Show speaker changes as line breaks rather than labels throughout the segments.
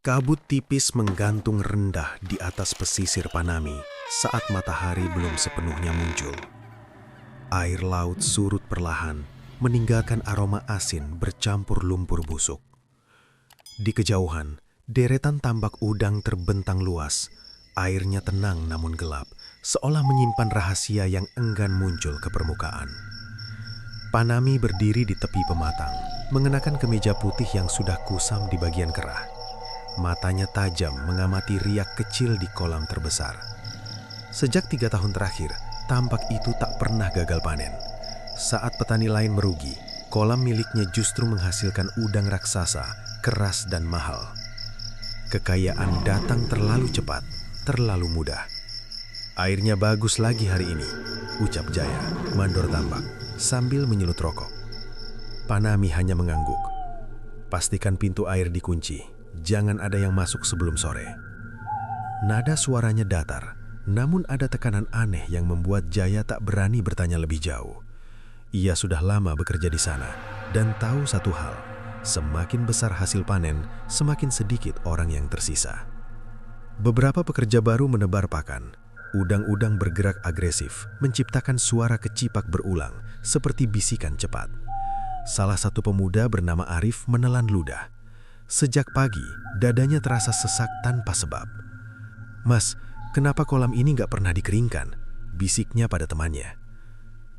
Kabut tipis menggantung rendah di atas pesisir Panami saat matahari belum sepenuhnya muncul. Air laut surut perlahan, meninggalkan aroma asin bercampur lumpur busuk. Di kejauhan, deretan tambak udang terbentang luas. Airnya tenang namun gelap, seolah menyimpan rahasia yang enggan muncul ke permukaan. Panami berdiri di tepi pematang, mengenakan kemeja putih yang sudah kusam di bagian kerah. Matanya tajam mengamati riak kecil di kolam terbesar. Sejak 3 tahun terakhir, tambak itu tak pernah gagal panen. Saat petani lain merugi, kolam miliknya justru menghasilkan udang raksasa, keras dan mahal. Kekayaan datang terlalu cepat, terlalu mudah. Airnya bagus lagi hari ini, ucap Jaya, mandor tambak, sambil menyulut rokok. Panami hanya mengangguk. Pastikan pintu air dikunci. Jangan ada yang masuk sebelum sore. Nada suaranya datar, namun ada tekanan aneh yang membuat Jaya tak berani bertanya lebih jauh. Ia sudah lama bekerja di sana dan tahu satu hal, semakin besar hasil panen, semakin sedikit orang yang tersisa. Beberapa pekerja baru menebar pakan. Udang-udang bergerak agresif, menciptakan suara kecipak berulang, seperti bisikan cepat. Salah satu pemuda bernama Arif menelan ludah. Sejak pagi, dadanya terasa sesak tanpa sebab. "Mas, kenapa kolam ini nggak pernah dikeringkan?" bisiknya pada temannya.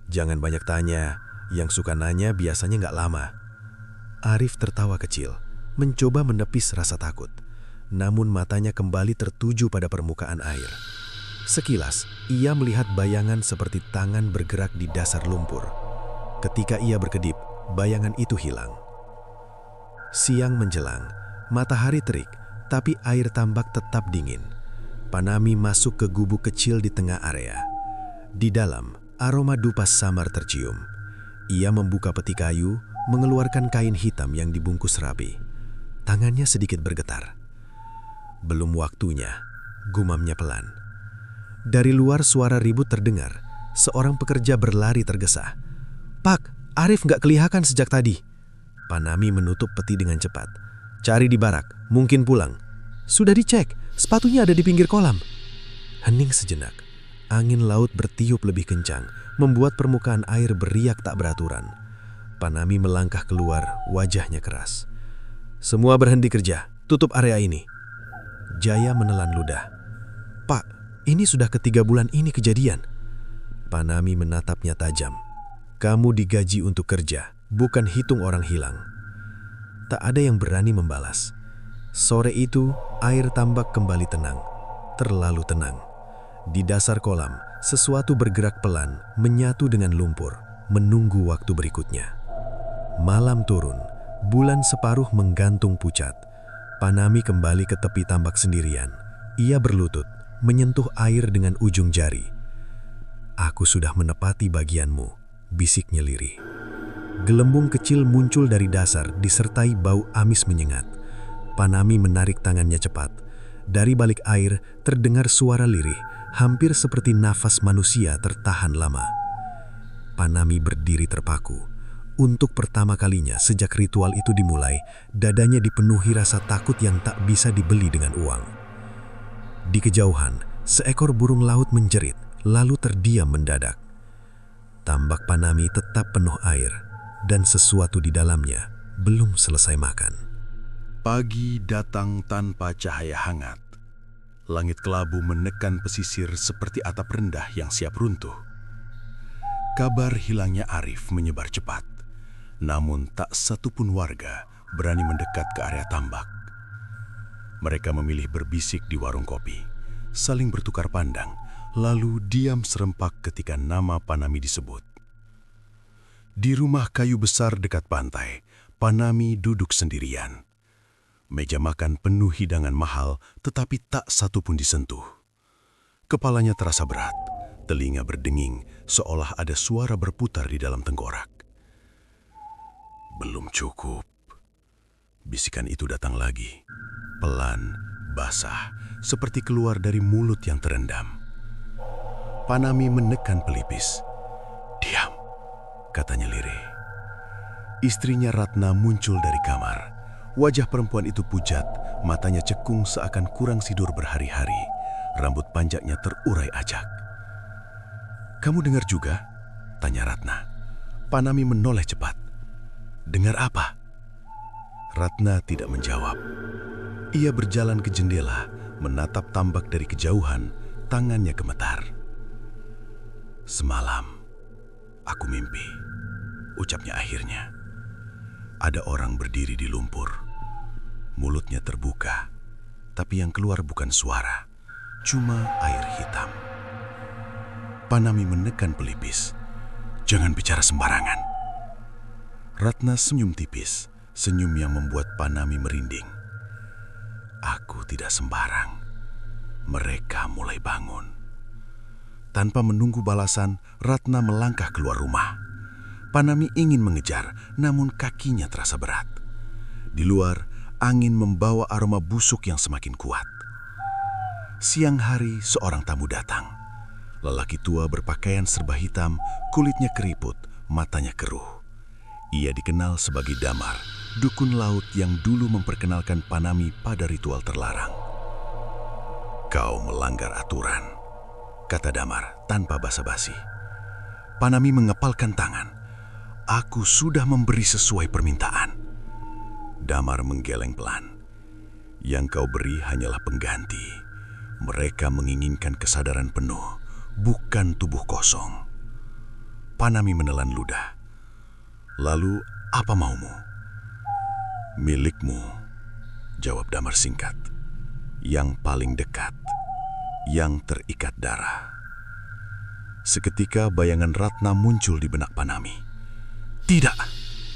"Jangan banyak tanya, yang suka nanya biasanya nggak lama." Arif tertawa kecil, mencoba menepis rasa takut. Namun matanya kembali tertuju pada permukaan air. Sekilas, ia melihat bayangan seperti tangan bergerak di dasar lumpur. Ketika ia berkedip, bayangan itu hilang. Siang menjelang, matahari terik, tapi air tambak tetap dingin. Panami masuk ke gubuk kecil di tengah area. Di dalam, aroma dupa samar tercium. Ia membuka peti kayu, mengeluarkan kain hitam yang dibungkus rapi. Tangannya sedikit bergetar. "Belum waktunya," gumamnya pelan. Dari luar suara ribut terdengar. Seorang pekerja berlari tergesa. "Pak, Arif nggak kelihatan sejak tadi." Panami menutup peti dengan cepat. "Cari di barak, mungkin pulang." "Sudah dicek, sepatunya ada di pinggir kolam." Hening sejenak. Angin laut bertiup lebih kencang, membuat permukaan air beriak tak beraturan. Panami melangkah keluar, wajahnya keras. "Semua berhenti kerja, tutup area ini." Jaya menelan ludah. "Pak, ini sudah ketiga bulan ini kejadian." Panami menatapnya tajam. "Kamu digaji untuk kerja, bukan hitung orang hilang." Tak ada yang berani membalas. Sore itu, air tambak kembali tenang. Terlalu tenang. Di dasar kolam, sesuatu bergerak pelan, menyatu dengan lumpur, menunggu waktu berikutnya. Malam turun, bulan separuh menggantung pucat. Panami kembali ke tepi tambak sendirian. Ia berlutut, menyentuh air dengan ujung jari. "Aku sudah menepati bagianmu," bisiknya lirih. Gelembung kecil muncul dari dasar disertai bau amis menyengat. Panami menarik tangannya cepat. Dari balik air terdengar suara lirih, hampir seperti nafas manusia tertahan lama. Panami berdiri terpaku. Untuk pertama kalinya sejak ritual itu dimulai, dadanya dipenuhi rasa takut yang tak bisa dibeli dengan uang. Di kejauhan, seekor burung laut menjerit, lalu terdiam mendadak. Tambak Panami tetap penuh air, dan sesuatu di dalamnya belum selesai makan.
Pagi datang tanpa cahaya hangat. Langit kelabu menekan pesisir seperti atap rendah yang siap runtuh. Kabar hilangnya Arif menyebar cepat, namun tak satupun warga berani mendekat ke area tambak. Mereka memilih berbisik di warung kopi, saling bertukar pandang, lalu diam serempak ketika nama Panami disebut. Di rumah kayu besar dekat pantai, Panami duduk sendirian. Meja makan penuh hidangan mahal, tetapi tak satu pun disentuh. Kepalanya terasa berat, telinga berdenging, seolah ada suara berputar di dalam tengkorak. "Belum cukup." Bisikan itu datang lagi, pelan, basah, seperti keluar dari mulut yang terendam. Panami menekan pelipis. "Diam," katanya lirih. Istrinya Ratna muncul dari kamar. Wajah perempuan itu pucat, Matanya cekung seakan kurang tidur berhari-hari. Rambut panjangnya terurai ajak. "Kamu dengar juga?" tanya Ratna. Panami menoleh cepat. "Dengar apa?" Ratna tidak menjawab. Ia berjalan ke jendela, menatap tambak dari kejauhan, tangannya gemetar. "Semalam, aku mimpi," ucapnya akhirnya. Ada orang berdiri di lumpur. Mulutnya terbuka, tapi yang keluar bukan suara, cuma air hitam. Panami menekan pelipis. "Jangan bicara sembarangan." Ratna senyum tipis, senyum yang membuat Panami merinding. "Aku tidak sembarang." Mereka mulai bangun. Tanpa menunggu balasan, Ratna melangkah keluar rumah. Panami ingin mengejar, namun kakinya terasa berat. Di luar, angin membawa aroma busuk yang semakin kuat. Siang hari, seorang tamu datang. Lelaki tua berpakaian serba hitam, kulitnya keriput, matanya keruh. Ia dikenal sebagai Damar, dukun laut yang dulu memperkenalkan Panami pada ritual terlarang. "Kau melanggar aturan," kata Damar tanpa basa-basi. Panami mengepalkan tangan. "Aku sudah memberi sesuai permintaan." Damar menggeleng pelan. "Yang kau beri hanyalah pengganti. Mereka menginginkan kesadaran penuh, bukan tubuh kosong." Panami menelan ludah. "Lalu apa maumu?" "Milikmu," jawab Damar singkat. "Yang paling dekat, yang terikat darah." Seketika bayangan Ratna muncul di benak Panami. "Tidak,"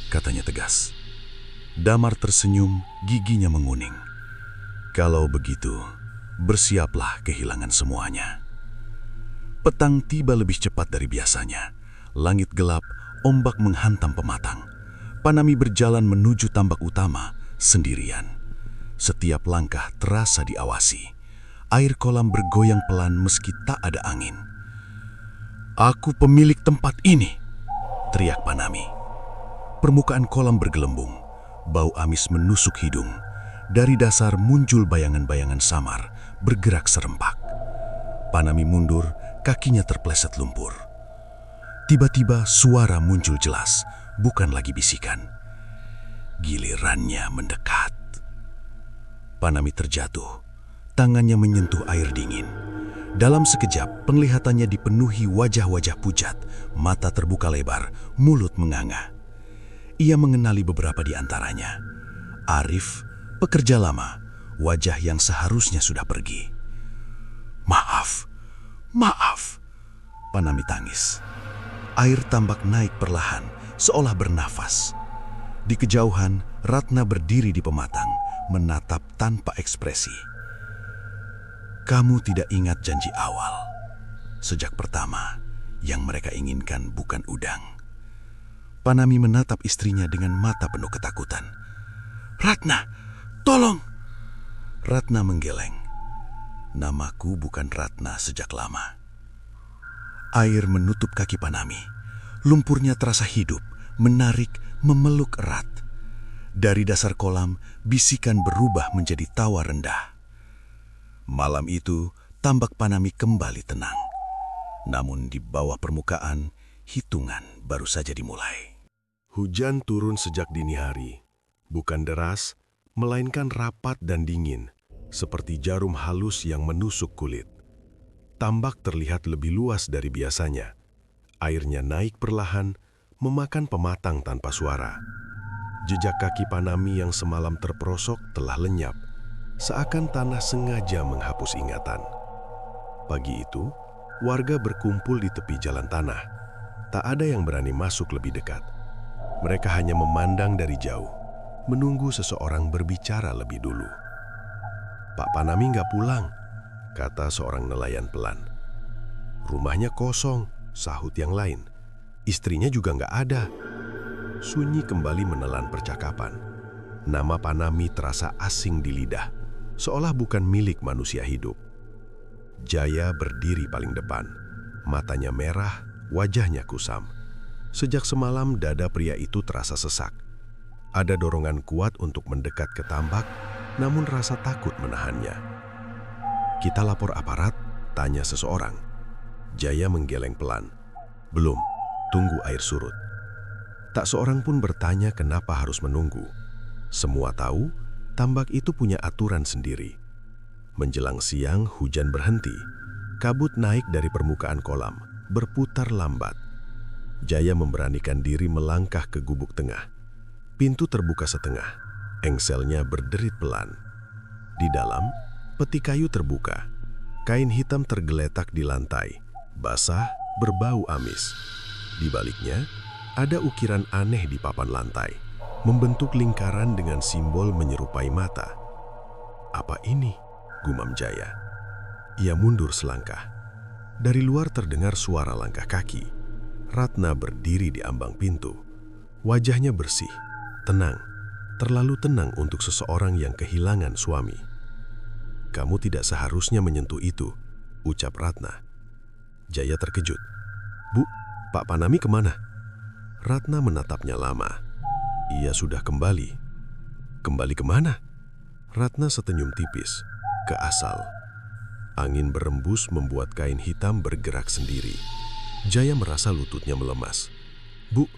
katanya tegas. Damar tersenyum, giginya menguning. "Kalau begitu, bersiaplah kehilangan semuanya." Petang tiba lebih cepat dari biasanya. Langit gelap, ombak menghantam pematang. Panami berjalan menuju tambak utama sendirian. Setiap langkah terasa diawasi. Air kolam bergoyang pelan meski tak ada angin. "Aku pemilik tempat ini," teriak Panami. Permukaan kolam bergelembung. Bau amis menusuk hidung. Dari dasar muncul bayangan-bayangan samar, bergerak serempak. Panami mundur, kakinya terpleset lumpur. Tiba-tiba suara muncul jelas, bukan lagi bisikan. Gilirannya mendekat. Panami terjatuh, tangannya menyentuh air dingin. Dalam sekejap, penglihatannya dipenuhi wajah-wajah pucat, mata terbuka lebar, mulut menganga. Ia mengenali beberapa di antaranya. Arif, pekerja lama, wajah yang seharusnya sudah pergi. "Maaf, maaf," Panami tangis. Air tambak naik perlahan, seolah bernafas. Di kejauhan, Ratna berdiri di pematang, menatap tanpa ekspresi. "Kamu tidak ingat janji awal. Sejak pertama, yang mereka inginkan bukan udang." Panami menatap istrinya dengan mata penuh ketakutan. "Ratna, tolong!" Ratna menggeleng. "Namaku bukan Ratna sejak lama." Air menutup kaki Panami. Lumpurnya terasa hidup, menarik, memeluk erat. Dari dasar kolam, bisikan berubah menjadi tawa rendah. Malam itu, tambak Panami kembali tenang. Namun di bawah permukaan, hitungan baru saja dimulai.
Hujan turun sejak dini hari. Bukan deras, melainkan rapat dan dingin, seperti jarum halus yang menusuk kulit. Tambak terlihat lebih luas dari biasanya. Airnya naik perlahan, memakan pematang tanpa suara. Jejak kaki Panami yang semalam terperosok telah lenyap, seakan tanah sengaja menghapus ingatan. Pagi itu, warga berkumpul di tepi jalan tanah. Tak ada yang berani masuk lebih dekat. Mereka hanya memandang dari jauh, menunggu seseorang berbicara lebih dulu. "Pak Panami nggak pulang," kata seorang nelayan pelan. "Rumahnya kosong," sahut yang lain. "Istrinya juga nggak ada." Sunyi kembali menelan percakapan. Nama Panami terasa asing di lidah, seolah bukan milik manusia hidup. Jaya berdiri paling depan. Matanya merah, wajahnya kusam. Sejak semalam dada pria itu terasa sesak. Ada dorongan kuat untuk mendekat ke tambak, namun rasa takut menahannya. "Kita lapor aparat?" tanya seseorang. Jaya menggeleng pelan. "Belum, tunggu air surut." Tak seorang pun bertanya kenapa harus menunggu. Semua tahu, tambak itu punya aturan sendiri. Menjelang siang, hujan berhenti. Kabut naik dari permukaan kolam, berputar lambat. Jaya memberanikan diri melangkah ke gubuk tengah. Pintu terbuka setengah, engselnya berderit pelan. Di dalam, peti kayu terbuka. Kain hitam tergeletak di lantai, basah, berbau amis. Di baliknya, ada ukiran aneh di papan lantai, membentuk lingkaran dengan simbol menyerupai mata. "Apa ini?" gumam Jaya. Ia mundur selangkah. Dari luar terdengar suara langkah kaki. Ratna berdiri di ambang pintu. Wajahnya bersih, tenang, terlalu tenang untuk seseorang yang kehilangan suami. "Kamu tidak seharusnya menyentuh itu," ucap Ratna. Jaya terkejut. "Bu, Pak Panami kemana?" Ratna menatapnya lama. "Ia sudah kembali." "Kembali kemana?" Ratna setenyum tipis. "Ke asal." Angin berembus membuat kain hitam bergerak sendiri. Jaya merasa lututnya melemas. "Bu,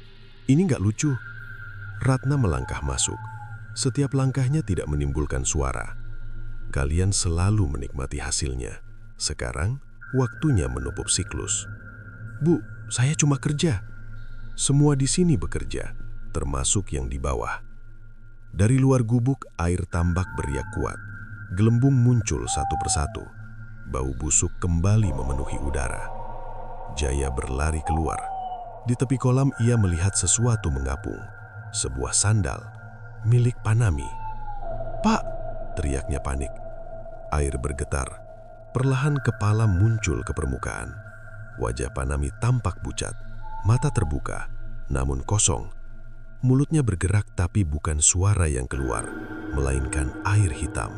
ini nggak lucu." Ratna melangkah masuk. Setiap langkahnya tidak menimbulkan suara. "Kalian selalu menikmati hasilnya. Sekarang, waktunya menupuk siklus." "Bu, saya cuma kerja." "Semua di sini bekerja, termasuk yang di bawah." Dari luar gubuk, air tambak beriak kuat. Gelembung muncul satu persatu. Bau busuk kembali memenuhi udara. Jaya berlari keluar. Di tepi kolam ia melihat sesuatu mengapung. Sebuah sandal, milik Panami. "Pak!" teriaknya panik. Air bergetar. Perlahan kepala muncul ke permukaan. Wajah Panami tampak pucat. Mata terbuka, namun kosong. Mulutnya bergerak tapi bukan suara yang keluar, melainkan air hitam.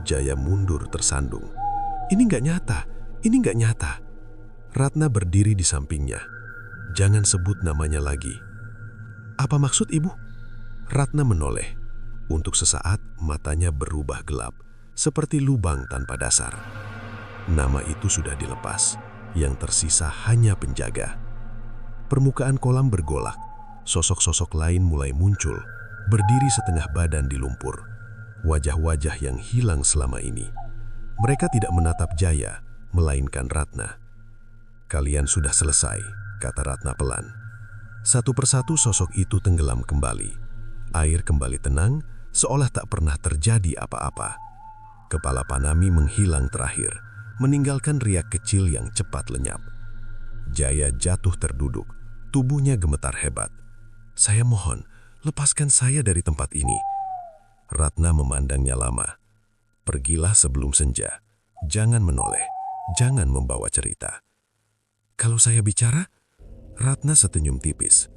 Jaya mundur tersandung. "Ini nggak nyata, ini nggak nyata." Ratna berdiri di sampingnya. "Jangan sebut namanya lagi." "Apa maksud ibu?" Ratna menoleh. Untuk sesaat matanya berubah gelap, seperti lubang tanpa dasar. Nama itu sudah dilepas, yang tersisa hanya penjaga. Permukaan kolam bergolak, sosok-sosok lain mulai muncul, berdiri setengah badan di lumpur. Wajah-wajah yang hilang selama ini. Mereka tidak menatap Jaya, melainkan Ratna. "Kalian sudah selesai," kata Ratna pelan. Satu persatu sosok itu tenggelam kembali. Air kembali tenang, seolah tak pernah terjadi apa-apa. Kepala Panami menghilang terakhir, meninggalkan riak kecil yang cepat lenyap. Jaya jatuh terduduk, tubuhnya gemetar hebat. "Saya mohon, lepaskan saya dari tempat ini." Ratna memandangnya lama. "Pergilah sebelum senja. Jangan menoleh, jangan membawa cerita." "Kalau saya bicara?" Ratna setenyum tipis.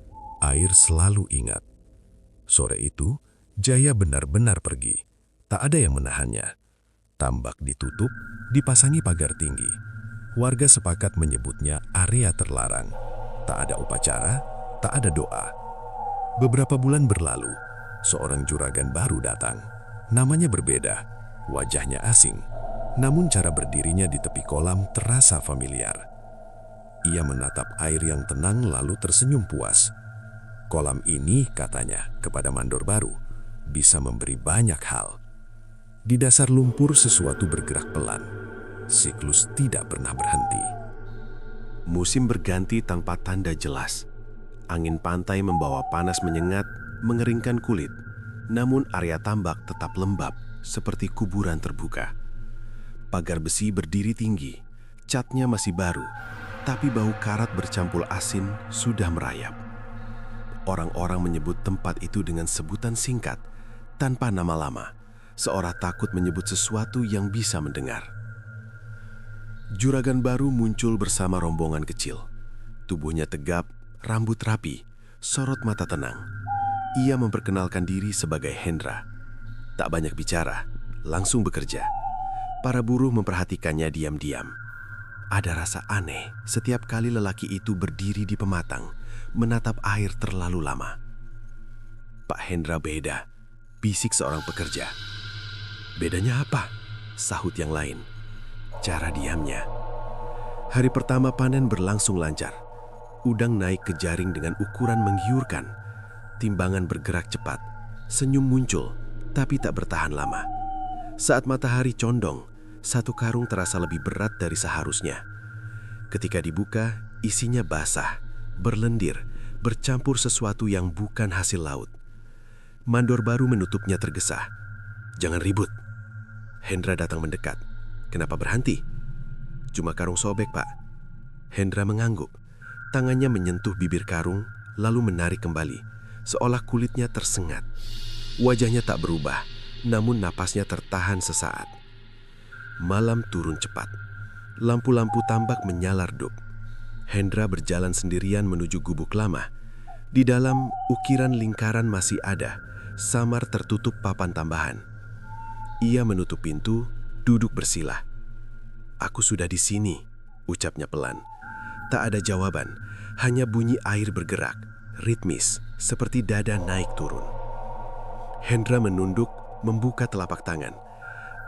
Air selalu ingat. Sore itu, Jaya benar-benar pergi. Tak ada yang menahannya. Tambak ditutup, dipasangi pagar tinggi. Warga sepakat menyebutnya area terlarang. Tak ada upacara, tak ada doa. Beberapa bulan berlalu, seorang juragan baru datang. Namanya berbeda, wajahnya asing. Namun cara berdirinya di tepi kolam terasa familiar. Ia menatap air yang tenang lalu tersenyum puas. Kolam ini, katanya kepada mandor baru, bisa memberi banyak hal. Di dasar lumpur sesuatu bergerak pelan. Siklus tidak pernah berhenti.
Musim berganti tanpa tanda jelas. Angin pantai membawa panas menyengat, mengeringkan kulit. Namun area tambak tetap lembab, seperti kuburan terbuka. Pagar besi berdiri tinggi, catnya masih baru, tapi bau karat bercampur asin sudah merayap. Orang-orang menyebut tempat itu dengan sebutan singkat, tanpa nama lama, seolah takut menyebut sesuatu yang bisa mendengar. Juragan baru muncul bersama rombongan kecil. Tubuhnya tegap, rambut rapi, sorot mata tenang. Ia memperkenalkan diri sebagai Hendra. Tak banyak bicara, langsung bekerja. Para buruh memperhatikannya diam-diam. Ada rasa aneh setiap kali lelaki itu berdiri di pematang, menatap air terlalu lama. "Pak Hendra beda," bisik seorang pekerja.
Bedanya apa? Sahut yang lain. Cara diamnya. Hari pertama panen berlangsung lancar. Udang naik ke jaring dengan ukuran menggiurkan. Timbangan bergerak cepat. Senyum muncul, tapi tak bertahan lama. Saat matahari condong, satu karung terasa lebih berat dari seharusnya. Ketika dibuka, isinya basah, berlendir, bercampur sesuatu yang bukan hasil laut. Mandor baru menutupnya tergesa. "Jangan ribut." Hendra datang mendekat. "Kenapa berhenti?" "Cuma karung sobek, Pak." Hendra mengangguk. Tangannya menyentuh bibir karung, lalu menarik kembali, seolah kulitnya tersengat. Wajahnya tak berubah, namun napasnya tertahan sesaat. Malam turun cepat. Lampu-lampu tambak menyala redup. Hendra berjalan sendirian menuju gubuk lama. Di dalam, ukiran lingkaran masih ada, samar tertutup papan tambahan. Ia menutup pintu, duduk bersila. "Aku sudah di sini," ucapnya pelan. Tak ada jawaban, hanya bunyi air bergerak, ritmis, seperti dada naik turun. Hendra menunduk, membuka telapak tangan.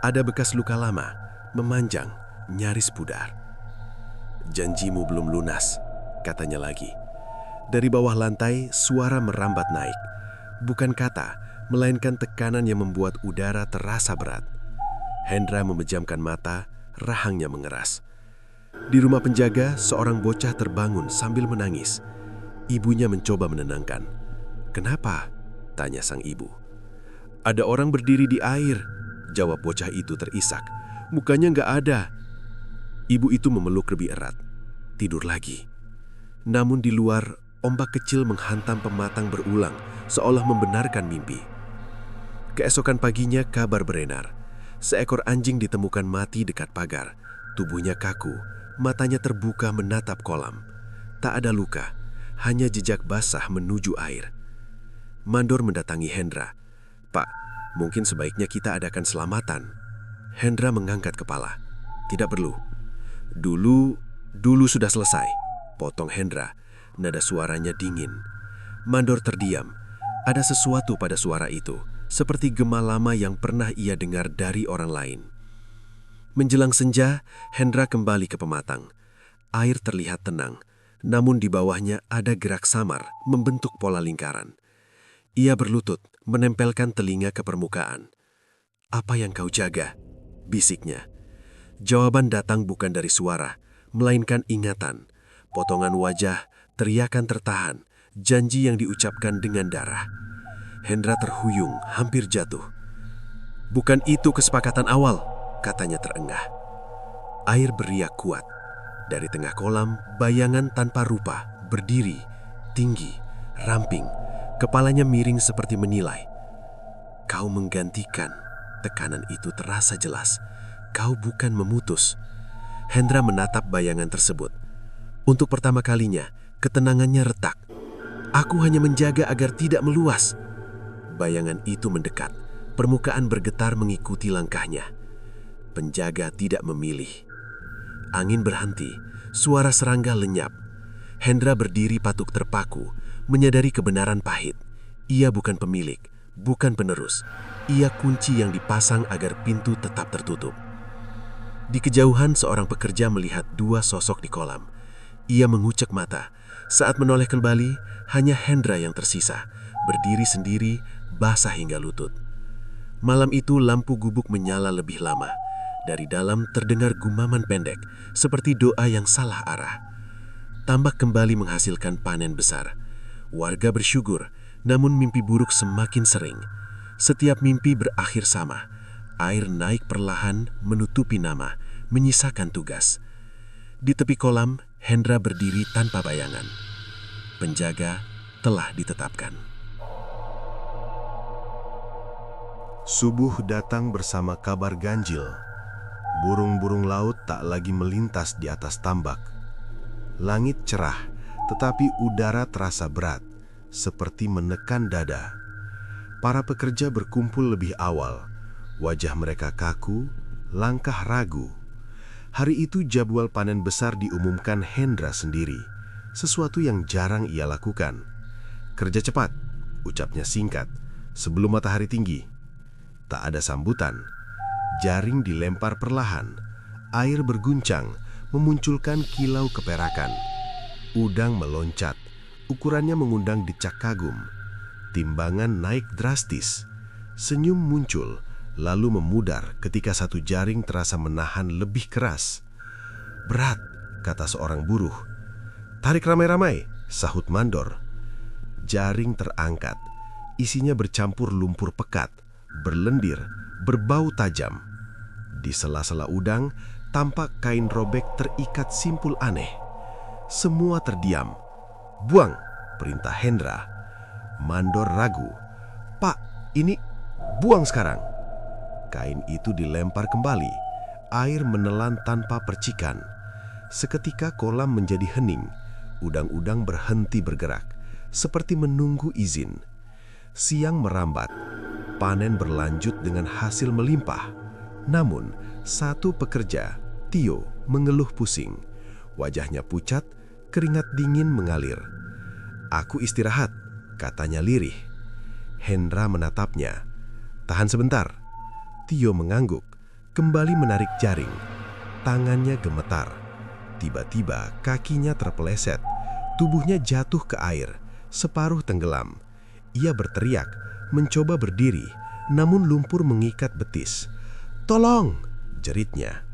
Ada bekas luka lama, memanjang, nyaris pudar. "Janjimu belum lunas," katanya lagi. Dari bawah lantai, suara merambat naik. Bukan kata, melainkan tekanan yang membuat udara terasa berat. Hendra memejamkan mata, rahangnya mengeras. Di rumah penjaga, seorang bocah terbangun sambil menangis. Ibunya mencoba menenangkan. "Kenapa?" tanya sang ibu. "Ada orang berdiri di air," jawab bocah itu terisak. "Mukanya nggak ada." Ibu itu memeluk lebih erat. Tidur lagi. Namun di luar, ombak kecil menghantam pematang berulang, seolah membenarkan mimpi. Keesokan paginya kabar beredar. Seekor anjing ditemukan mati dekat pagar. Tubuhnya kaku, matanya terbuka menatap kolam. Tak ada luka, hanya jejak basah menuju air. Mandor mendatangi Hendra. "Pak, mungkin sebaiknya kita adakan selamatan." Hendra mengangkat kepala. "Tidak perlu. Dulu sudah selesai," potong Hendra. Nada suaranya dingin. Mandor terdiam. Ada sesuatu pada suara itu, seperti gema lama yang pernah ia dengar dari orang lain. Menjelang senja, Hendra kembali ke pematang. Air terlihat tenang, namun di bawahnya ada gerak samar, membentuk pola lingkaran. Ia berlutut, menempelkan telinga ke permukaan. "Apa yang kau jaga?" bisiknya. Jawaban datang bukan dari suara, melainkan ingatan. Potongan wajah, teriakan tertahan, janji yang diucapkan dengan darah. Hendra terhuyung, hampir jatuh. "Bukan itu kesepakatan awal," katanya terengah. Air beriak kuat. Dari tengah kolam, bayangan tanpa rupa, berdiri, tinggi, ramping, kepalanya miring seperti menilai. "Kau menggantikan." Tekanan itu terasa jelas. "Kau bukan memutus." Hendra menatap bayangan tersebut. Untuk pertama kalinya, ketenangannya retak. "Aku hanya menjaga agar tidak meluas." Bayangan itu mendekat. Permukaan bergetar mengikuti langkahnya. Penjaga tidak memilih. Angin berhenti. Suara serangga lenyap. Hendra berdiri patuk terpaku, menyadari kebenaran pahit. Ia bukan pemilik, bukan penerus. Ia kunci yang dipasang agar pintu tetap tertutup. Di kejauhan, seorang pekerja melihat dua sosok di kolam. Ia mengucek mata. Saat menoleh kembali, hanya Hendra yang tersisa, berdiri sendiri, basah hingga lutut. Malam itu lampu gubuk menyala lebih lama. Dari dalam terdengar gumaman pendek, seperti doa yang salah arah. Tambak kembali menghasilkan panen besar. Warga bersyukur, namun mimpi buruk semakin sering. Setiap mimpi berakhir sama. Air naik perlahan, menutupi nama, menyisakan tugas. Di tepi kolam, Hendra berdiri tanpa bayangan. Penjaga telah ditetapkan.
Subuh datang bersama kabar ganjil. Burung-burung laut tak lagi melintas di atas tambak. Langit cerah, tetapi udara terasa berat, seperti menekan dada. Para pekerja berkumpul lebih awal. Wajah mereka kaku, langkah ragu. Hari itu jadwal panen besar diumumkan Hendra sendiri, sesuatu yang jarang ia lakukan. "Kerja cepat," ucapnya singkat, "sebelum matahari tinggi." Tak ada sambutan,
Jaring dilempar perlahan. Air berguncang, memunculkan kilau keperakan. Udang meloncat. Ukurannya mengundang decak kagum. Timbangan naik drastis. Senyum muncul, lalu memudar ketika satu jaring terasa menahan lebih keras. "Berat," kata seorang buruh. "Tarik ramai-ramai," sahut mandor. Jaring terangkat. Isinya bercampur lumpur pekat, berlendir, berbau tajam. Di sela-sela udang, tampak kain robek terikat simpul aneh. Semua terdiam. "Buang," perintah Hendra. Mandor ragu. "Pak, ini buang sekarang." Kain itu dilempar kembali. Air menelan tanpa percikan. Seketika kolam menjadi hening. Udang-udang berhenti bergerak, seperti menunggu izin. Siang merambat. Panen berlanjut dengan hasil melimpah. Namun, satu pekerja, Tio, mengeluh pusing. Wajahnya pucat, keringat dingin mengalir. "Aku istirahat," katanya lirih. Hendra menatapnya. "Tahan sebentar." Tio mengangguk, kembali menarik jaring. Tangannya gemetar. Tiba-tiba kakinya terpeleset. Tubuhnya jatuh ke air, separuh tenggelam. Ia berteriak, mencoba berdiri, namun lumpur mengikat betis. "Tolong!" jeritnya.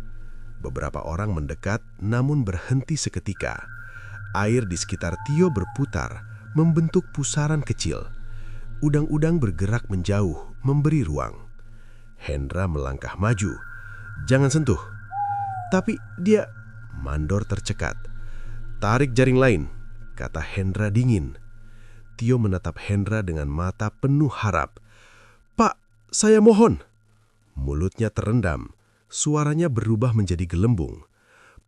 Beberapa orang mendekat, namun berhenti seketika. Air di sekitar Tio berputar, membentuk pusaran kecil. Udang-udang bergerak menjauh, memberi ruang. Hendra melangkah maju. "Jangan sentuh." "Tapi dia..." Mandor tercekat. "Tarik jaring lain," kata Hendra dingin. Tio menatap Hendra dengan mata penuh harap. "Pak, saya mohon." Mulutnya terendam, suaranya berubah menjadi gelembung.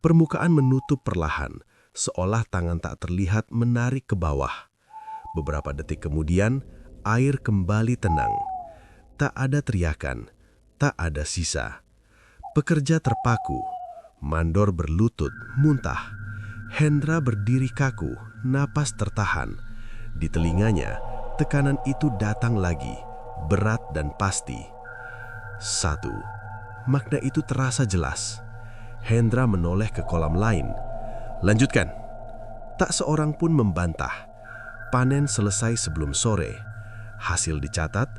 Permukaan menutup perlahan, seolah tangan tak terlihat menarik ke bawah. Beberapa detik kemudian, air kembali tenang. Tak ada teriakan, tak ada sisa. Pekerja terpaku, mandor berlutut, muntah. Hendra berdiri kaku, napas tertahan. Di telinganya, tekanan itu datang lagi, berat dan pasti. Satu, makna itu terasa jelas. Hendra menoleh ke kolam lain. "Lanjutkan." Tak seorang pun membantah. Panen selesai sebelum sore. Hasil dicatat,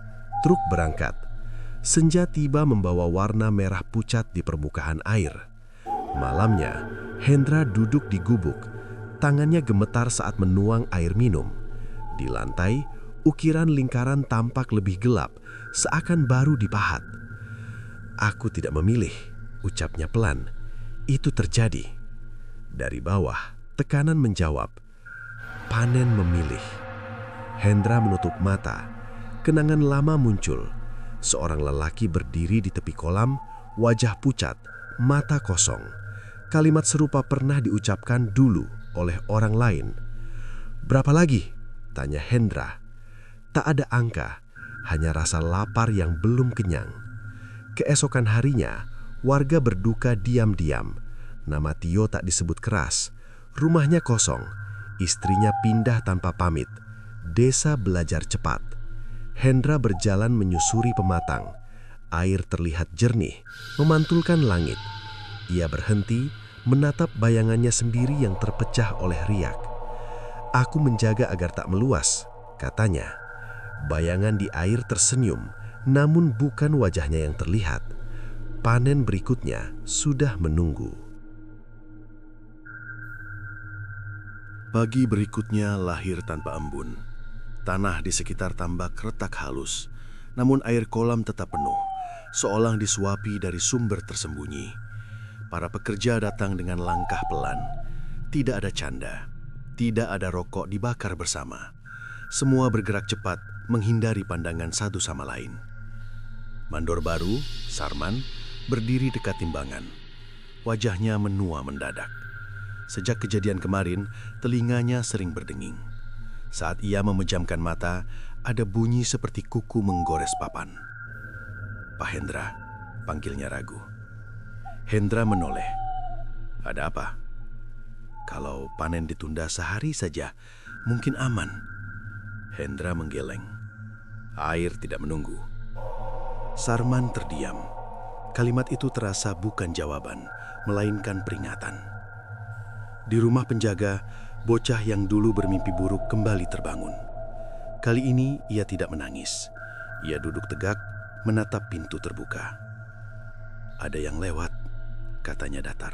truk berangkat. Senja tiba membawa warna merah pucat di permukaan air. Malamnya, Hendra duduk di gubuk. Tangannya gemetar saat menuang air minum. Di lantai, ukiran lingkaran tampak lebih gelap, seakan baru dipahat. "Aku tidak memilih," ucapnya pelan. "Itu terjadi." Dari bawah, tekanan menjawab, "Panen memilih." Hendra menutup mata. Kenangan lama muncul. Seorang lelaki berdiri di tepi kolam, wajah pucat, mata kosong. Kalimat serupa pernah diucapkan dulu oleh orang lain. "Berapa lagi?" tanya Hendra. Tak ada angka, hanya rasa lapar yang belum kenyang. Keesokan harinya, warga berduka diam-diam. Nama Tio tak disebut keras. Rumahnya kosong. Istrinya pindah tanpa pamit. Desa belajar cepat. Hendra berjalan menyusuri pematang. Air terlihat jernih, memantulkan langit. Ia berhenti, menatap bayangannya sendiri yang terpecah oleh riak. "Aku menjaga agar tak meluas," katanya. Bayangan di air tersenyum, namun bukan wajahnya yang terlihat. Panen berikutnya sudah menunggu.
Pagi berikutnya lahir tanpa embun. Tanah di sekitar tambak retak halus, namun air kolam tetap penuh, seolah disuapi dari sumber tersembunyi. Para pekerja datang dengan langkah pelan. Tidak ada canda, tidak ada rokok dibakar bersama. Semua bergerak cepat, menghindari pandangan satu sama lain. Mandor baru, Sarman, berdiri dekat timbangan. Wajahnya menua mendadak. Sejak kejadian kemarin, telinganya sering berdenging. Saat ia memejamkan mata, ada bunyi seperti kuku menggores papan. "Pak Hendra," panggilnya ragu. Hendra menoleh. "Ada apa?" "Kalau panen ditunda sehari saja, mungkin aman." Hendra menggeleng. "Air tidak menunggu." Sarman terdiam. Kalimat itu terasa bukan jawaban, melainkan peringatan. Di rumah penjaga, bocah yang dulu bermimpi buruk kembali terbangun. Kali ini ia tidak menangis. Ia duduk tegak, menatap pintu terbuka. "Ada yang lewat," katanya datar.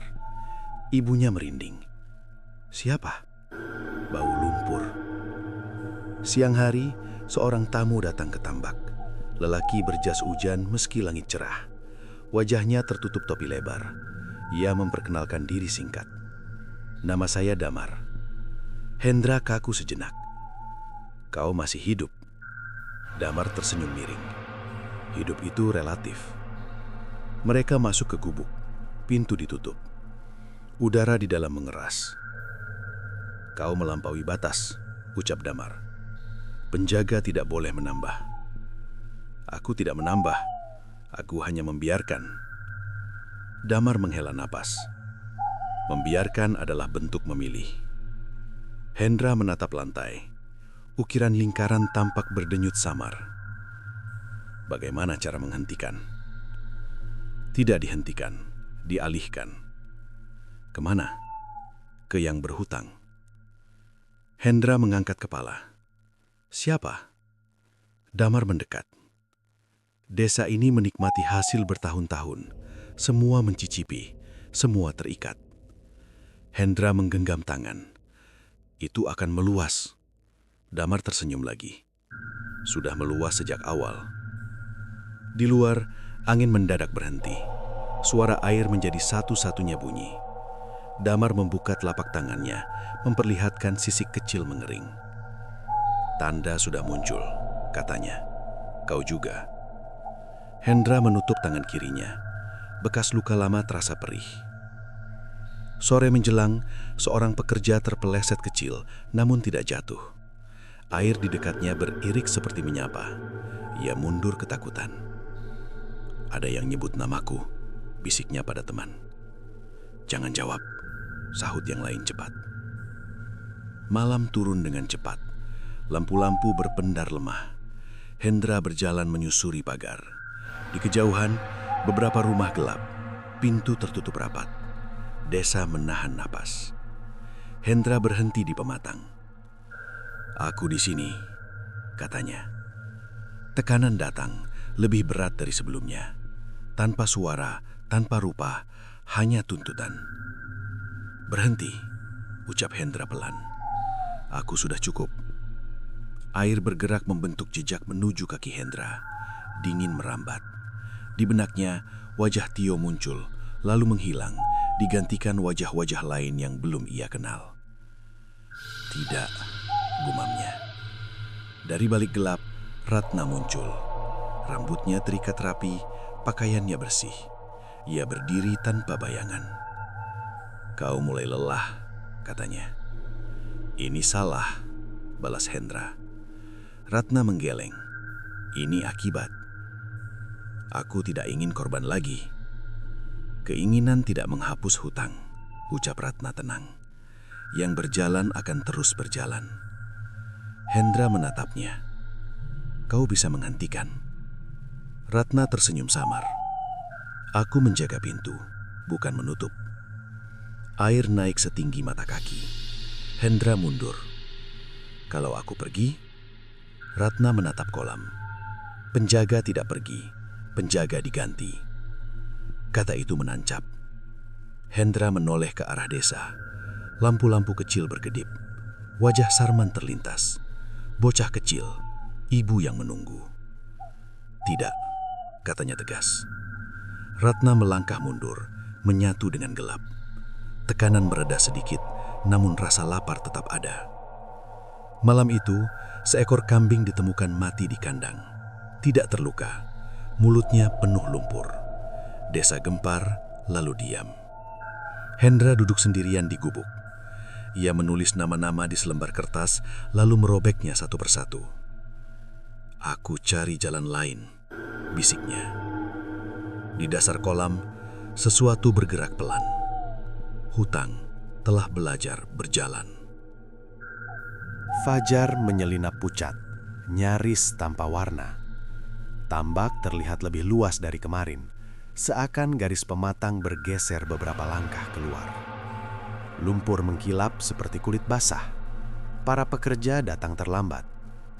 Ibunya merinding. "Siapa?" "Bau lumpur." Siang hari, seorang tamu datang ke tambak. Lelaki berjas hujan meski langit cerah. Wajahnya tertutup topi lebar. Ia memperkenalkan diri singkat. "Nama saya Damar." Hendra kaku sejenak. "Kau masih hidup?" Damar tersenyum miring. "Hidup itu relatif." Mereka masuk ke gubuk. Pintu ditutup. Udara di dalam mengeras. "Kau melampaui batas," ucap Damar. "Penjaga tidak boleh menambah." "Aku tidak menambah. Aku hanya membiarkan." Damar menghela napas. Membiarkan adalah bentuk memilih. Hendra menatap lantai. Ukiran lingkaran tampak berdenyut samar. Bagaimana cara menghentikan? Tidak dihentikan, dialihkan. Kemana? Ke yang berhutang. Hendra mengangkat kepala. "Siapa?" Damar mendekat. "Desa ini menikmati hasil bertahun-tahun. Semua mencicipi, semua terikat." Hendra menggenggam tangan. "Itu akan meluas." Damar tersenyum lagi. "Sudah meluas sejak awal." Di luar, angin mendadak berhenti. Suara air menjadi satu-satunya bunyi. Damar membuka telapak tangannya, memperlihatkan sisik kecil mengering. "Tanda sudah muncul," katanya. "Kau juga." Hendra menutup tangan kirinya. Bekas luka lama terasa perih. Sore menjelang, seorang pekerja terpeleset kecil, namun tidak jatuh. Air di dekatnya beririk seperti menyapa. Ia mundur ketakutan. "Ada yang nyebut namaku," bisiknya pada teman. "Jangan jawab," sahut yang lain cepat. Malam turun dengan cepat. Lampu-lampu berpendar lemah. Hendra berjalan menyusuri pagar. Di kejauhan, beberapa rumah gelap. Pintu tertutup rapat. Desa menahan napas. Hendra berhenti di pematang. "Aku di sini," katanya. Tekanan datang, lebih berat dari sebelumnya. Tanpa suara, tanpa rupa, hanya tuntutan. "Berhenti," ucap Hendra pelan. "Aku sudah cukup." Air bergerak membentuk jejak menuju kaki Hendra. Dingin merambat. Di benaknya, wajah Tio muncul, lalu menghilang, digantikan wajah-wajah lain yang belum ia kenal. "Tidak," gumamnya. Dari balik gelap, Ratna muncul. Rambutnya terikat rapi, pakaiannya bersih. Ia berdiri tanpa bayangan. "Kau mulai lelah," katanya. "Ini salah," balas Hendra. Ratna menggeleng. "Ini akibat." "Aku tidak ingin korban lagi." "Keinginan tidak menghapus hutang," ucap Ratna tenang. "Yang berjalan akan terus berjalan." Hendra menatapnya. "Kau bisa menghentikan." Ratna tersenyum samar. "Aku menjaga pintu, bukan menutup." Air naik setinggi mata kaki. Hendra mundur. "Kalau aku pergi?" Ratna menatap kolam. "Penjaga tidak pergi, penjaga diganti." Kata itu menancap. Hendra menoleh ke arah desa. Lampu-lampu kecil berkedip. Wajah Sarman terlintas. Bocah kecil, ibu yang menunggu. "Tidak," katanya tegas. Ratna melangkah mundur, menyatu dengan gelap. Tekanan mereda sedikit, namun rasa lapar tetap ada. Malam itu, seekor kambing ditemukan mati di kandang. Tidak terluka, mulutnya penuh lumpur. Desa gempar, lalu diam. Hendra duduk sendirian di gubuk. Ia menulis nama-nama di selembar kertas, lalu merobeknya satu persatu. "Aku cari jalan lain," bisiknya. Di dasar kolam, sesuatu bergerak pelan. Hutang telah belajar berjalan.
Fajar menyelinap pucat, nyaris tanpa warna. Tambak terlihat lebih luas dari kemarin. Seakan garis pematang bergeser beberapa langkah keluar. Lumpur mengkilap seperti kulit basah. Para pekerja datang terlambat.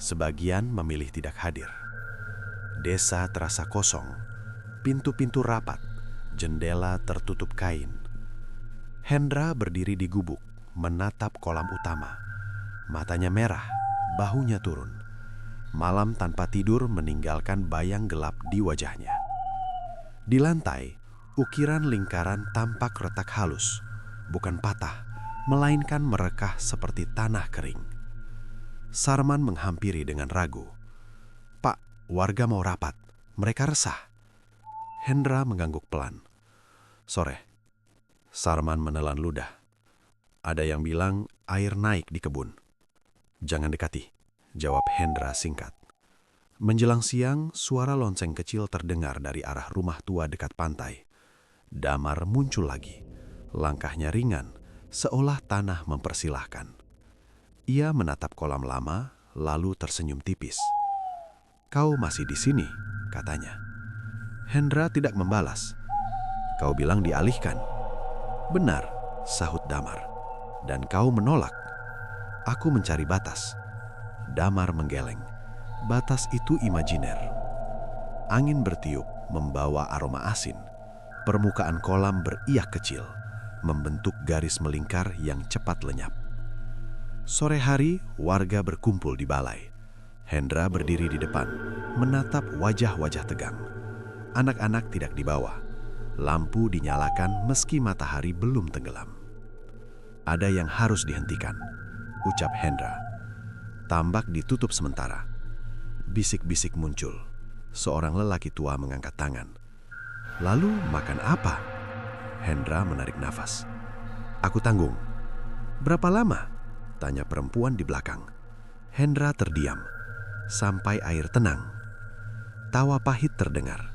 Sebagian memilih tidak hadir. Desa terasa kosong. Pintu-pintu rapat. Jendela tertutup kain. Hendra berdiri di gubuk, menatap kolam utama. Matanya merah, bahunya turun. Malam tanpa tidur meninggalkan bayang gelap di wajahnya. Di lantai, ukiran lingkaran tampak retak halus, bukan patah, melainkan merekah seperti tanah kering. Sarman menghampiri dengan ragu. "Pak, warga mau rapat. Mereka resah." Hendra mengangguk pelan. "Sore." Sarman menelan ludah. "Ada yang bilang air naik di kebun." "Jangan dekati," jawab Hendra singkat. Menjelang siang, suara lonceng kecil terdengar dari arah rumah tua dekat pantai. Damar muncul lagi. Langkahnya ringan, seolah tanah mempersilahkan. Ia menatap kolam lama, lalu tersenyum tipis. "Kau masih di sini," katanya. Hendra tidak membalas. "Kau bilang dialihkan." "Benar," sahut Damar. "Dan kau menolak." "Aku mencari batas." Damar menggeleng. Batas itu imajiner. Angin bertiup membawa aroma asin. Permukaan kolam beriak kecil, membentuk garis melingkar yang cepat lenyap. Sore hari, warga berkumpul di balai. Hendra berdiri di depan, menatap wajah-wajah tegang. Anak-anak tidak dibawa. Lampu dinyalakan meski matahari belum tenggelam. "Ada yang harus dihentikan," ucap Hendra. Tambak ditutup sementara. Bisik-bisik muncul. Seorang lelaki tua mengangkat tangan. "Lalu makan apa?" Hendra menarik nafas. "Aku tanggung." "Berapa lama?" tanya perempuan di belakang. Hendra terdiam. Sampai air tenang. Tawa pahit terdengar.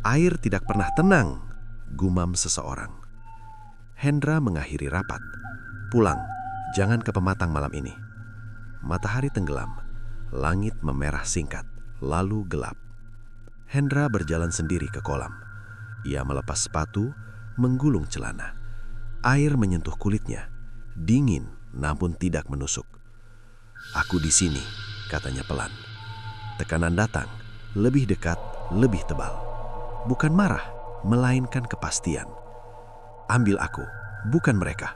"Air tidak pernah tenang," gumam seseorang. Hendra mengakhiri rapat. "Pulang, jangan ke pematang malam ini." Matahari tenggelam. Langit memerah singkat, lalu gelap. Hendra berjalan sendiri ke kolam. Ia melepas sepatu, menggulung celana. Air menyentuh kulitnya. Dingin, namun tidak menusuk. "Aku di sini," katanya pelan. Tekanan datang, lebih dekat, lebih tebal. Bukan marah, melainkan kepastian. "Ambil aku, bukan mereka."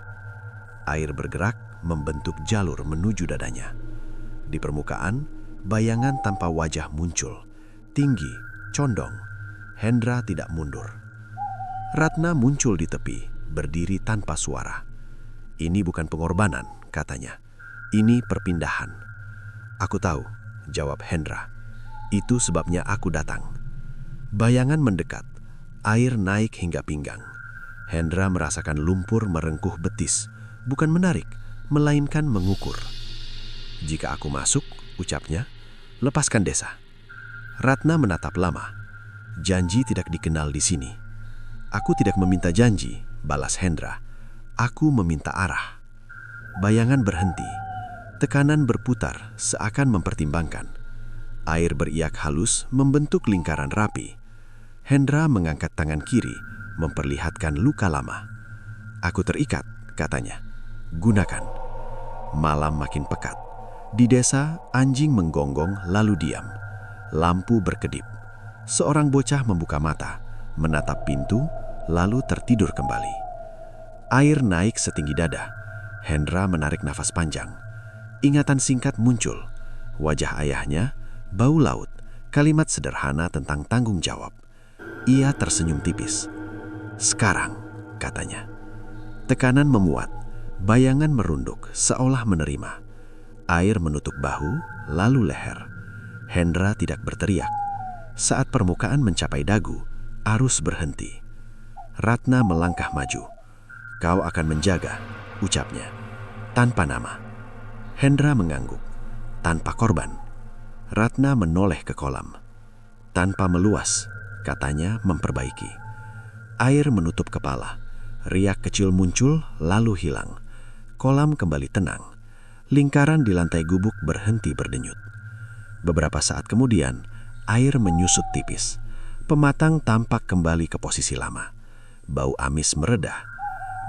Air bergerak, membentuk jalur menuju dadanya. Di permukaan, bayangan tanpa wajah muncul. Tinggi, condong. Hendra tidak mundur. Ratna muncul di tepi, berdiri tanpa suara. "Ini bukan pengorbanan," katanya. "Ini perpindahan." "Aku tahu," jawab Hendra. "Itu sebabnya aku datang." Bayangan mendekat. Air naik hingga pinggang. Hendra merasakan lumpur merengkuh betis. Bukan menarik, melainkan mengukur. "Jika aku masuk," ucapnya, "lepaskan desa." Ratna menatap lama. "Janji tidak dikenal di sini." "Aku tidak meminta janji," balas Hendra. "Aku meminta arah." Bayangan berhenti. Tekanan berputar seakan mempertimbangkan. Air beriak halus membentuk lingkaran rapi. Hendra mengangkat tangan kiri, memperlihatkan luka lama. "Aku terikat," katanya. "Gunakan." Malam makin pekat. Di desa, anjing menggonggong lalu diam. Lampu berkedip. Seorang bocah membuka mata, menatap pintu, lalu tertidur kembali. Air naik setinggi dada. Hendra menarik nafas panjang. Ingatan singkat muncul. Wajah ayahnya, bau laut, kalimat sederhana tentang tanggung jawab. Ia tersenyum tipis. "Sekarang," katanya. Tekanan memuat. Bayangan merunduk, seolah menerima. Air menutup bahu, lalu leher. Hendra tidak berteriak. Saat permukaan mencapai dagu, arus berhenti. Ratna melangkah maju. "Kau akan menjaga," ucapnya. "Tanpa nama." Hendra mengangguk. "Tanpa korban." Ratna menoleh ke kolam. "Tanpa meluas," katanya memperbaiki. Air menutup kepala. Riak kecil muncul, lalu hilang. Kolam kembali tenang. Lingkaran di lantai gubuk berhenti berdenyut. Beberapa saat kemudian, air menyusut tipis. Pematang tampak kembali ke posisi lama. Bau amis meredah.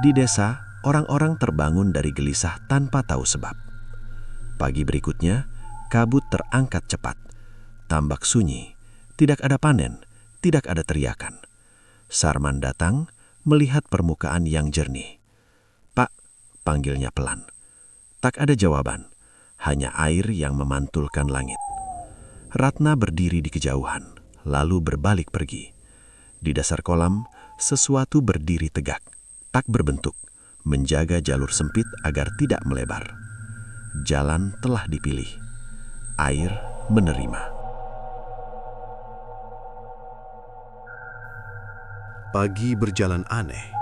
Di desa, orang-orang terbangun dari gelisah tanpa tahu sebab. Pagi berikutnya, kabut terangkat cepat. Tambak sunyi, tidak ada panen, tidak ada teriakan. Sarman datang melihat permukaan yang jernih. "Pak," panggilnya pelan. Tak ada jawaban, hanya air yang memantulkan langit. Ratna berdiri di kejauhan, lalu berbalik pergi. Di dasar kolam, sesuatu berdiri tegak, tak berbentuk, menjaga jalur sempit agar tidak melebar. Jalan telah dipilih, air menerima.
Pagi berjalan aneh.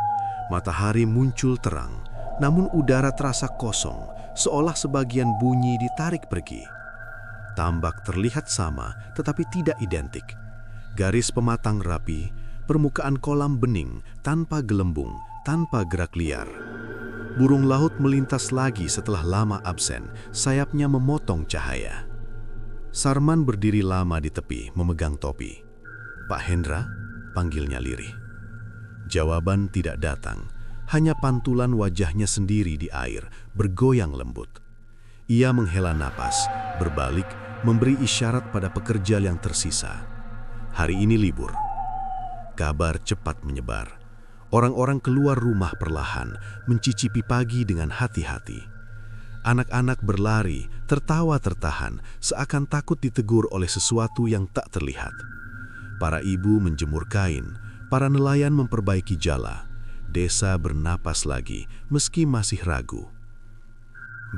Matahari muncul terang, namun udara terasa kosong, seolah sebagian bunyi ditarik pergi. Tambak terlihat sama, tetapi tidak identik. Garis pematang rapi, permukaan kolam bening, tanpa gelembung, tanpa gerak liar. Burung laut melintas lagi setelah lama absen, sayapnya memotong cahaya. Sarman berdiri lama di tepi, memegang topi. "Pak Hendra?" panggilnya lirih. Jawaban tidak datang, hanya pantulan wajahnya sendiri di air, bergoyang lembut. Ia menghela napas, berbalik, memberi isyarat pada pekerja yang tersisa. Hari ini libur. Kabar cepat menyebar. Orang-orang keluar rumah perlahan, mencicipi pagi dengan hati-hati. Anak-anak berlari, tertawa tertahan, seakan takut ditegur oleh sesuatu yang tak terlihat. Para ibu menjemur kain, para nelayan memperbaiki jala. Desa bernapas lagi, meski masih ragu.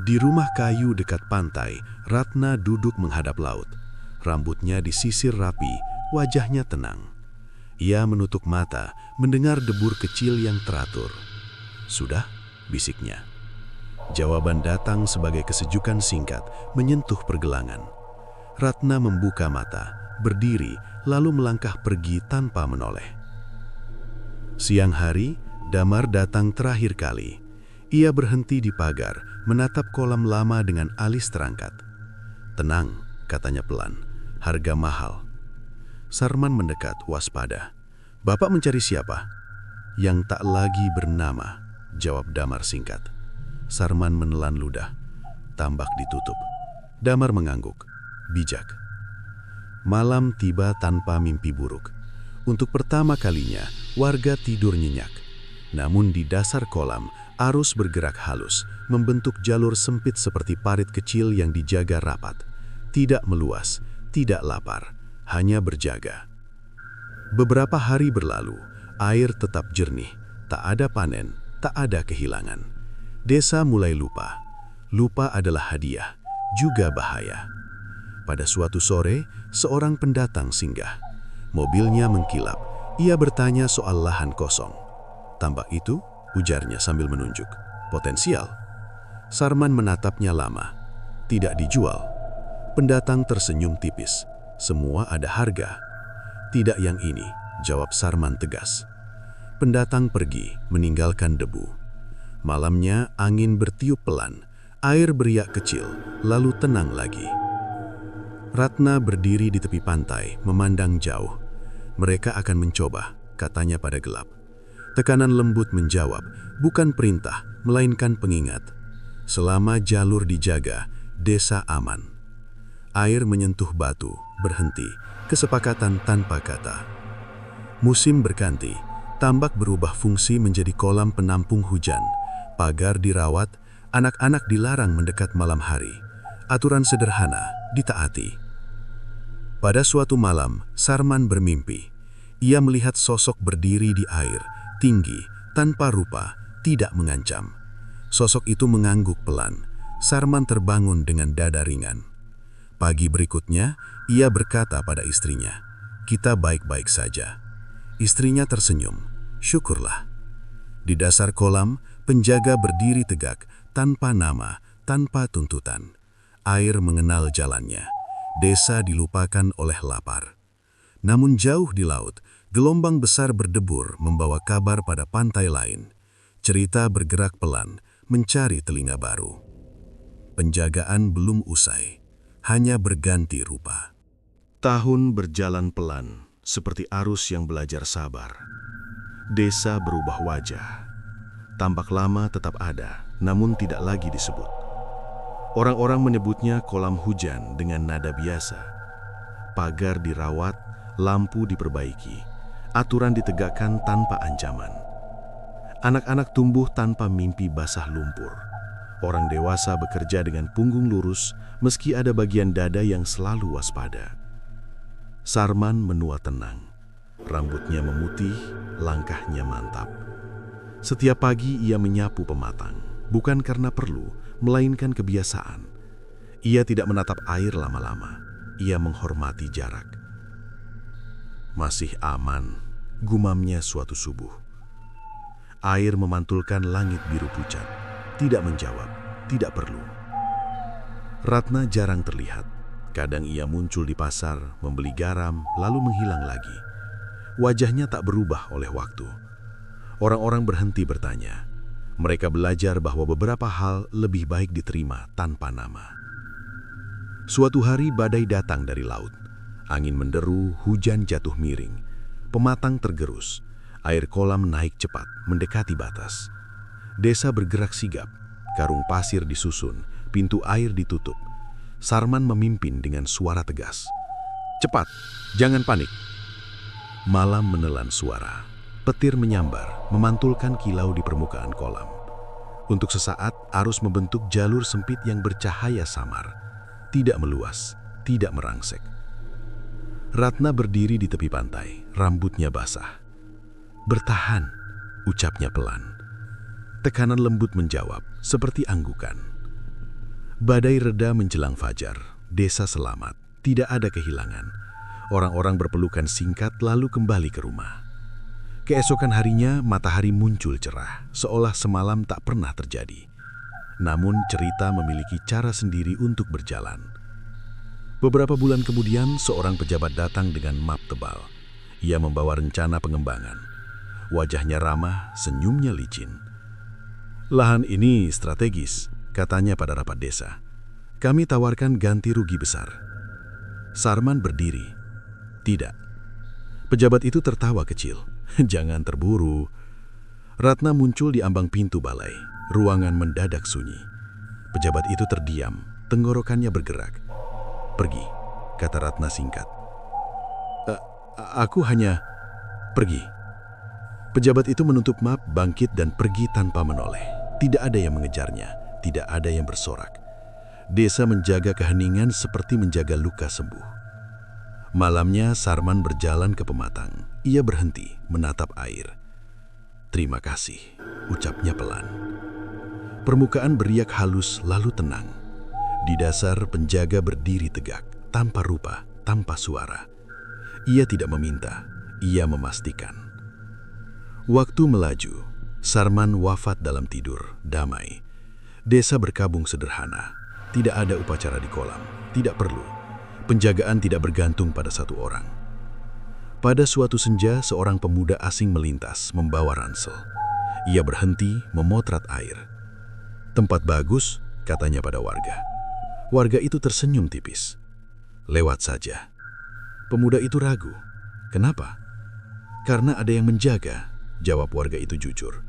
Di rumah kayu dekat pantai, Ratna duduk menghadap laut. Rambutnya disisir rapi, wajahnya tenang. Ia menutup mata, mendengar debur kecil yang teratur. "Sudah?" bisiknya. Jawaban datang sebagai kesejukan singkat, menyentuh pergelangan. Ratna membuka mata, berdiri, lalu melangkah pergi tanpa menoleh. Siang hari, Damar datang terakhir kali. Ia berhenti di pagar, menatap kolam lama dengan alis terangkat. "Tenang," katanya pelan, "harga mahal." Sarman mendekat, waspada. "Bapak mencari siapa?" "Yang tak lagi bernama," jawab Damar singkat. Sarman menelan ludah. Tambak ditutup. Damar mengangguk. Bijak. Malam tiba tanpa mimpi buruk. Untuk pertama kalinya, warga tidur nyenyak. Namun di dasar kolam, arus bergerak halus, membentuk jalur sempit seperti parit kecil yang dijaga rapat. Tidak meluas, tidak lapar, hanya berjaga. Beberapa hari berlalu, air tetap jernih, tak ada panen, tak ada kehilangan. Desa mulai lupa. Lupa adalah hadiah, juga bahaya. Pada suatu sore, seorang pendatang singgah. Mobilnya mengkilap. Ia bertanya soal lahan kosong. "Tambak itu?" ujarnya sambil menunjuk. "Potensial." Sarman menatapnya lama. "Tidak dijual." Pendatang tersenyum tipis. "Semua ada harga." "Tidak yang ini," jawab Sarman tegas. Pendatang pergi, meninggalkan debu. Malamnya angin bertiup pelan, air beriak kecil, lalu tenang lagi. Ratna berdiri di tepi pantai, memandang jauh. "Mereka akan mencoba," katanya pada gelap. Tekanan lembut menjawab, bukan perintah, melainkan pengingat. Selama jalur dijaga, desa aman. Air menyentuh batu, berhenti, kesepakatan tanpa kata. Musim berganti, tambak berubah fungsi menjadi kolam penampung hujan. Pagar dirawat, anak-anak dilarang mendekat malam hari. Aturan sederhana, ditaati. Pada suatu malam, Sarman bermimpi. Ia melihat sosok berdiri di air, tinggi, tanpa rupa, tidak mengancam. Sosok itu mengangguk pelan. Sarman terbangun dengan dada ringan. Pagi berikutnya, ia berkata pada istrinya, "Kita baik-baik saja." Istrinya tersenyum, "Syukurlah." Di dasar kolam, penjaga berdiri tegak, tanpa nama, tanpa tuntutan. Air mengenal jalannya. Desa dilupakan oleh lapar. Namun jauh di laut, gelombang besar berdebur membawa kabar pada pantai lain. Cerita bergerak pelan, mencari telinga baru. Penjagaan belum usai, hanya berganti rupa. Tahun berjalan pelan, seperti arus yang belajar sabar. Desa berubah wajah. Tambak lama tetap ada, namun tidak lagi disebut. Orang-orang menyebutnya kolam hujan dengan nada biasa. Pagar dirawat, lampu diperbaiki, aturan ditegakkan tanpa ancaman. Anak-anak tumbuh tanpa mimpi basah lumpur. Orang dewasa bekerja dengan punggung lurus meski ada bagian dada yang selalu waspada. Sarman menua tenang. Rambutnya memutih, langkahnya mantap. Setiap pagi ia menyapu pematang, bukan karena perlu, melainkan kebiasaan. Ia tidak menatap air lama-lama, ia menghormati jarak. Masih aman, gumamnya suatu subuh. Air memantulkan langit biru pucat, tidak menjawab, tidak perlu. Ratna jarang terlihat. Kadang ia muncul di pasar, membeli garam, lalu menghilang lagi. Wajahnya tak berubah oleh waktu. Orang-orang berhenti bertanya. Mereka belajar bahwa beberapa hal lebih baik diterima tanpa nama. Suatu hari badai datang dari laut. Angin menderu, hujan jatuh miring. Pematang tergerus. Air kolam naik cepat, mendekati batas. Desa bergerak sigap. Karung pasir disusun, pintu air ditutup. Sarman memimpin dengan suara tegas. Cepat, jangan panik. Malam menelan suara. Petir menyambar, memantulkan kilau di permukaan kolam. Untuk sesaat, arus membentuk jalur sempit yang bercahaya samar. Tidak meluas, tidak merangsek. Ratna berdiri di tepi pantai, rambutnya basah. Bertahan, ucapnya pelan. Tekanan lembut menjawab, seperti anggukan. Badai reda menjelang fajar, desa selamat, tidak ada kehilangan. Orang-orang berpelukan singkat lalu kembali ke rumah. Keesokan harinya matahari muncul cerah, seolah semalam tak pernah terjadi. Namun cerita memiliki cara sendiri untuk berjalan. Beberapa bulan kemudian seorang pejabat datang dengan map tebal. Ia membawa rencana pengembangan. Wajahnya ramah, senyumnya licin. Lahan ini strategis, katanya pada rapat desa. Kami tawarkan ganti rugi besar. Sarman berdiri. Tidak. Pejabat itu tertawa kecil. Jangan terburu. Ratna muncul di ambang pintu balai. Ruangan mendadak sunyi. Pejabat itu terdiam. Tenggorokannya bergerak. Pergi, kata Ratna singkat. Aku hanya pergi. Pejabat itu menutup map, bangkit dan pergi tanpa menoleh. Tidak ada yang mengejarnya. Tidak ada yang bersorak. Desa menjaga keheningan seperti menjaga luka sembuh. Malamnya Sarman berjalan ke pematang. Ia berhenti menatap air. Terima kasih, ucapnya pelan. Permukaan beriak halus lalu tenang. Di dasar penjaga berdiri tegak, tanpa rupa, tanpa suara. Ia tidak meminta, ia memastikan. Waktu melaju, Sarman wafat dalam tidur, damai. Desa berkabung sederhana, tidak ada upacara di kolam, tidak perlu. Penjagaan tidak bergantung pada satu orang. Pada suatu senja, seorang pemuda asing melintas, membawa ransel. Ia berhenti, memotret air. Tempat bagus, katanya pada warga. Warga itu tersenyum tipis. Lewat saja. Pemuda itu ragu. Kenapa? Karena ada yang menjaga, jawab warga itu jujur.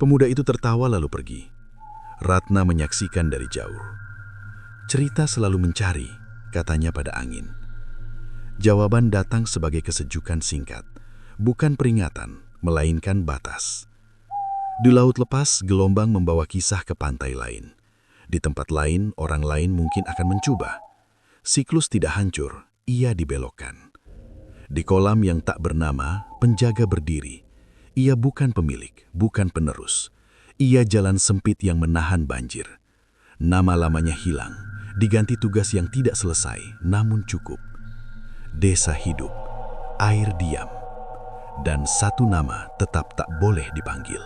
Pemuda itu tertawa lalu pergi. Ratna menyaksikan dari jauh. Cerita selalu mencari, katanya pada angin. Jawaban datang sebagai kesejukan singkat, bukan peringatan, melainkan batas. Di laut lepas, gelombang membawa kisah ke pantai lain. Di tempat lain, orang lain mungkin akan mencoba. Siklus tidak hancur, ia dibelokkan. Di kolam yang tak bernama, penjaga berdiri. Ia bukan pemilik, bukan penerus. Ia jalan sempit yang menahan banjir. Nama lamanya hilang, diganti tugas yang tidak selesai, namun cukup. Desa hidup, air diam, dan satu nama tetap tak boleh dipanggil.